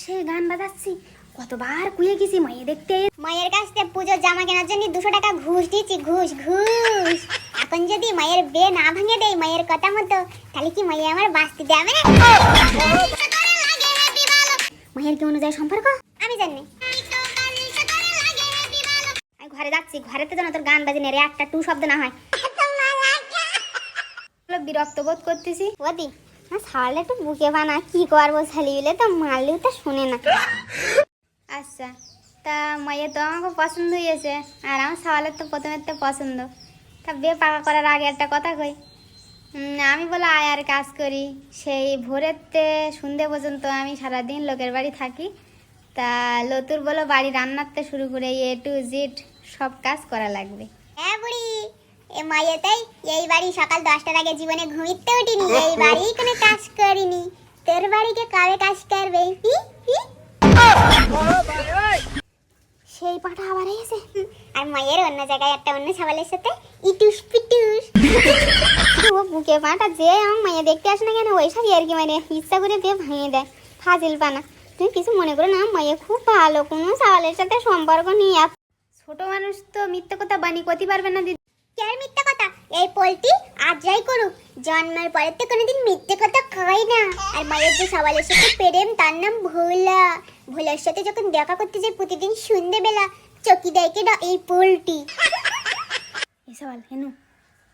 পাশে গান বাজাচ্ছি, কতবার কুয়ে গেছি মাইয়ে দেখতে। মায়ের কাছ থেকে পুজোর জামা কেনার জন্য 200 টাকা ঘুষ দিয়েছি, ঘুষ ঘুষ। এখন যদি মায়ের বে না ভাঙে দেয় মায়ের কথা মতো, তাহলে কি মাইয়া আমার বাঁচতে দেবে না? মায়ের কি অনুযায়ী সম্পর্ক আমি জানি। আমি ঘরে যাচ্ছি, ঘরেতে যেন তোর গান বাজে নেই, একটা টু শব্দ না হয়। বিরক্ত বোধ করতেছি। ওদি সাওয়ালে একটু বুকে বানা, কি করবো ছেলেগুলো তো মারলেও তো শুনে না। আচ্ছা, তা মাইয়া তো আমাকে পছন্দ হয়েছে, আর আমার সওয়ালের তো প্রথমের তো পছন্দ। তা বিয়ে পাকা করার আগে একটা কথা কই, আমি বলে আয় আর কাজ করি, সেই ভোরেতে সন্ধে পর্যন্ত আমি সারাদিন লোকের বাড়ি থাকি। তা লতুর বলো বাড়ি রান্নাতে শুরু করে A to Z সব কাজ করা লাগবে। হ্যাঁ বুড়ি, এ মায়েতাই এই বাড়ি সকাল 10টার আগে জীবনে ঘুমিতে উঠিনি, এই বাড়ি কোনো কাজ করিনি। তোর বাড়িতে কবে কাজ করবে? সেই পাটা আবার এসে, আর মায়ের অন্য জায়গায় একটা অন্য সবালের সাথে ইটুস পিটুস। ও বুকে পাটা যে আমার মাইয়া দেখতে আসে না কেন, ওইসব আর কি মানে ইচ্ছা করে বিয়ে ভাঙিয়ে দেয়, ফাজিল পানা। তুমি কিছু মনে করো না, মাইয়া খুব ভালো, কোনো সওয়ালের সাথে সম্পর্ক নেই। ছোট মানুষ তো মিথ্যে কথা বানি করতে পারবে না দিদি। কে মিথ্যে কথা? এই পোলটি আজ যাই করুক, জন্মের পরে তো কোনোদিন মিথ্যে কথা কয় না। আর মায়ের যে সবালের সাথে প্রেম, তার নাম ভোলা। ভোলার সাথে যখন দেখা করতে যাই প্রতিদিন সন্ধ্যেবেলা, চকি দেয় কেডা? এই পোলটি। এই সওয়াল হেনু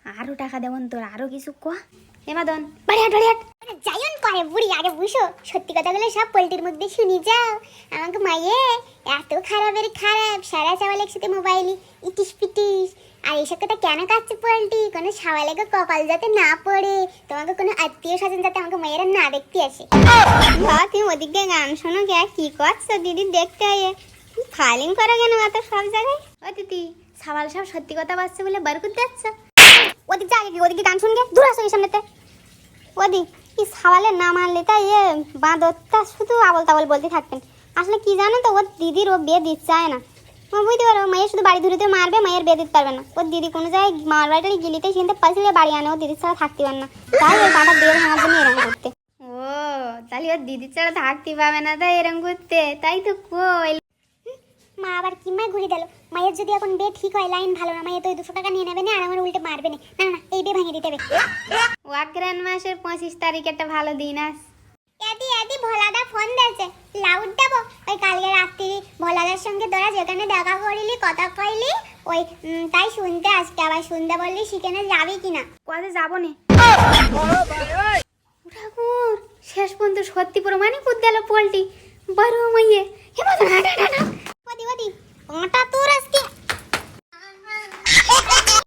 আরো টাকা দেবন তোর, আরো কিছু কোয়া। হেমাদন বাড়িয়াট বাড়িয়াট যাইন করে বুড়ি, আগে বুঝো সত্যি কথাগুলো সব পোলটির মধ্যে শুনি যাও। আমাকে মায়ে এত খারাপের খারাপ, সারা চাওয়াল একসাথে মোবাইলে ইটিস পিটিস। আর এইসব কথা কেন কাচ্ছে পোলটি? কোনো সাওয়ালেকে কপাল যাতে না পড়ে, তোমাকে কোনো আত্মীয় স্বজন যাতে আমাকে মায়েরা না দেখতে আসে। বাবা তুমি ওদিক দিয়ে গান শোনো কে, কি করছো দিদি দেখতে আয়ে? ফাইলিং করো কেন এত সব জায়গায়? ও দিদি সওয়াল সব সত্যি কথা বাচ্চা বলে বার করতে যাচ্ছ? ওদিক যা, আগে ওদিকে গান শুনগে, দূর আসো এই সামনেতে। ওদি কি সওয়ালের নাম আনলে তাই বাঁদরটা শুধু আবল তাবল বলতে থাকতেন। আসলে কি জানো তো, ওর দিদির ও বিয়ে দিতে চায় না। বুঝতে পারো, মায়ের শুধু বাড়ি ধরে মারবে, মায়ের বিয়ে দিতে পারবে না। ওর দিদি কোনো জায়গায় মার বাড়িটা গিলিতে চিনতে পারছিলে বাড়ি আনে, ও দিদির ছাড়া থাকতে পারে না, তাই ওই বাটা বিয়ে ভাঙার জন্য এরকম করতে। ও তাহলে ওর দিদির ছাড়া থাকতে পাবে না তাই এরকম করতে, তাই তো কই। মা আবার কি মায় ঘুরে দিল? মায়ের যদি এখন বিয়ে ঠিক হয়, লাইন ভালো না, মায়ের তো 200 টাকা নিয়ে নেবে না, আর আমার উল্টে মারবে না। না না, এই বিয়ে ভাঙিয়ে দিতে হবে। অগ্রহায়ণ মাসের 25 তারিখ একটা ভালো দিন আস। এদি ভোলাদা ফোন দিয়েছে, লাউড দেবো। ওই কালকে রাত্রি ভোলাদার সঙ্গে তোরা যেখানে দেখা করিলি, কথা কইলি, ওই তাই শুনতে আজকে আবার শুনতে বললি, সেখানে যাবি কিনা? কোথায় যাবো নে ঠাকুর, শেষ পর্যন্ত সত্যি প্রমাণই করে দিল পোল্টি বড় মাইয়ে। ওদি ওদি পাঁটা